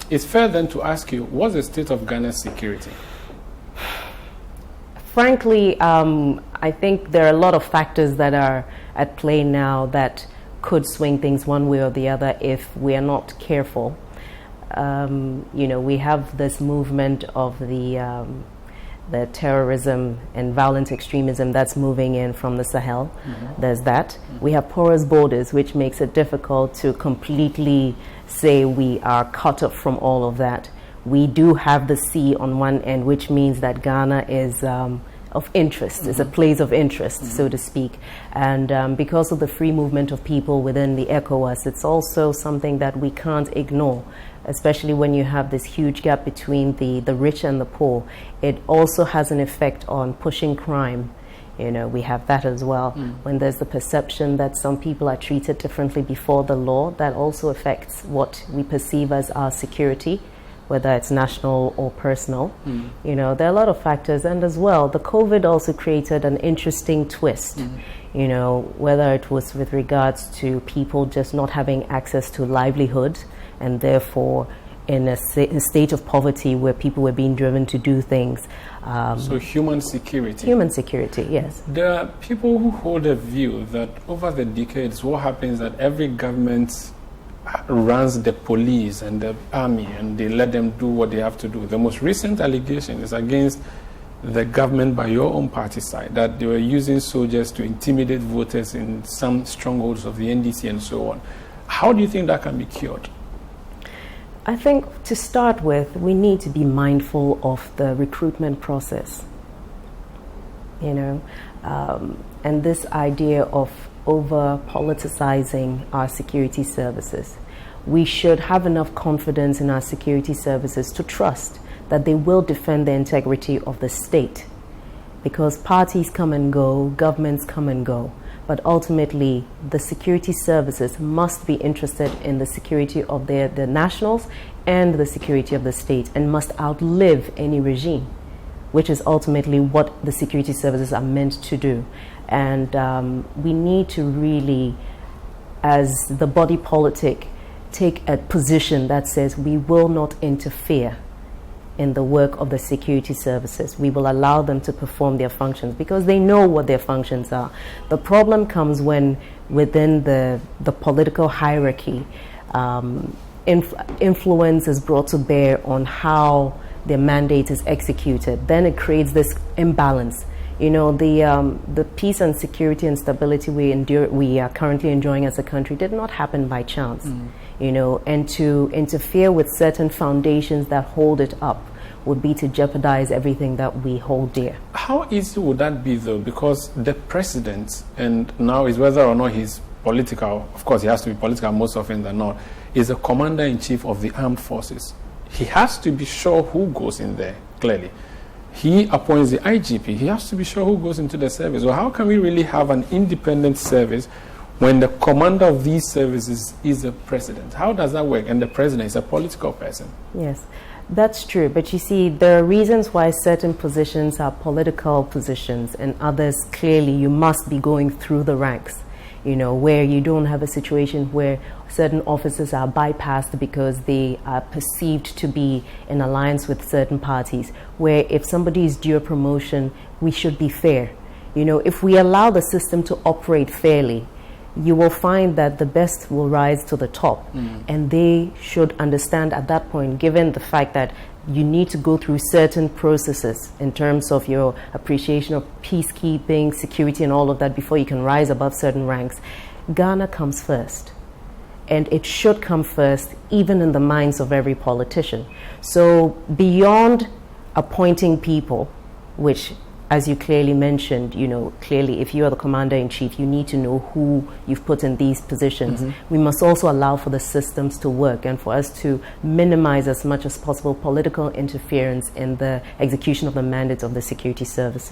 It's fair then to ask you, what's the state of Ghana's security? Frankly, I think there are a lot of factors that are at play now that could swing things one way or the other if we are not careful. We have this movement of the terrorism and violent extremism that's moving in from the Sahel. There's that. We have porous borders, which makes it difficult to completely say we are cut off from all of that. We do have the sea on one end, which means that Ghana is of interest, is a place of interest, so to speak. And because of the free movement of people within the ECOWAS, it's also something that we can't ignore, especially when you have this huge gap between the rich and the poor. It also has an effect on pushing crime. We have that as well. When there's the perception that some people are treated differently before the law, that also affects what we perceive as our security, whether it's national or personal. There are a lot of factors. And as well, the COVID also created an interesting twist, whether it was with regards to people just not having access to livelihood and therefore in a state of poverty where people were being driven to do things. So human security. Human security, yes. There are people who hold a view that over the decades, what happens is that every government runs the police and the army and they let them do what they have to do. The most recent allegation is against the government by your own party side, that they were using soldiers to intimidate voters in some strongholds of the NDC and so on. How do you think that can be cured? I think to start with, we need to be mindful of the recruitment process, and this idea of over-politicizing our security services. We should have enough confidence in our security services to trust that they will defend the integrity of the state, because parties come and go, governments come and go. But ultimately, the security services must be interested in the security of the nationals and the security of the state, and must outlive any regime, which is ultimately what the security services are meant to do. And we need to really, as the body politic, take a position that says we will not interfere in the work of the security services. We will allow them to perform their functions because they know what their functions are. The problem comes when within the political hierarchy, influence is brought to bear on how their mandate is executed. Then it creates this imbalance. The peace and security and stability we are currently enjoying as a country did not happen by chance. And to interfere with certain foundations that hold it up would be to jeopardize everything that we hold dear. How easy would that be, though? Because the president, and now is whether or not he's political, of course he has to be political most often than not, is the commander-in-chief of the armed forces. He has to be sure who goes in there, clearly. He appoints the IGP. He has to be sure who goes into the service. Well, how can we really have an independent service when the commander of these services is the president? How does that work? And the president is a political person. Yes, that's true. But you see, there are reasons why certain positions are political positions and others, clearly, you must be going through the ranks, where you don't have a situation where certain officers are bypassed because they are perceived to be in alliance with certain parties, where if somebody is due a promotion, we should be fair. If we allow the system to operate fairly, you will find that the best will rise to the top. And they should understand at that point, given the fact that you need to go through certain processes in terms of your appreciation of peacekeeping, security, and all of that before you can rise above certain ranks. Ghana comes first. And it should come first, even in the minds of every politician. So beyond appointing people, which, as you clearly mentioned, clearly if you are the commander-in-chief, you need to know who you've put in these positions. We must also allow for the systems to work and for us to minimize as much as possible political interference in the execution of the mandate of the security services.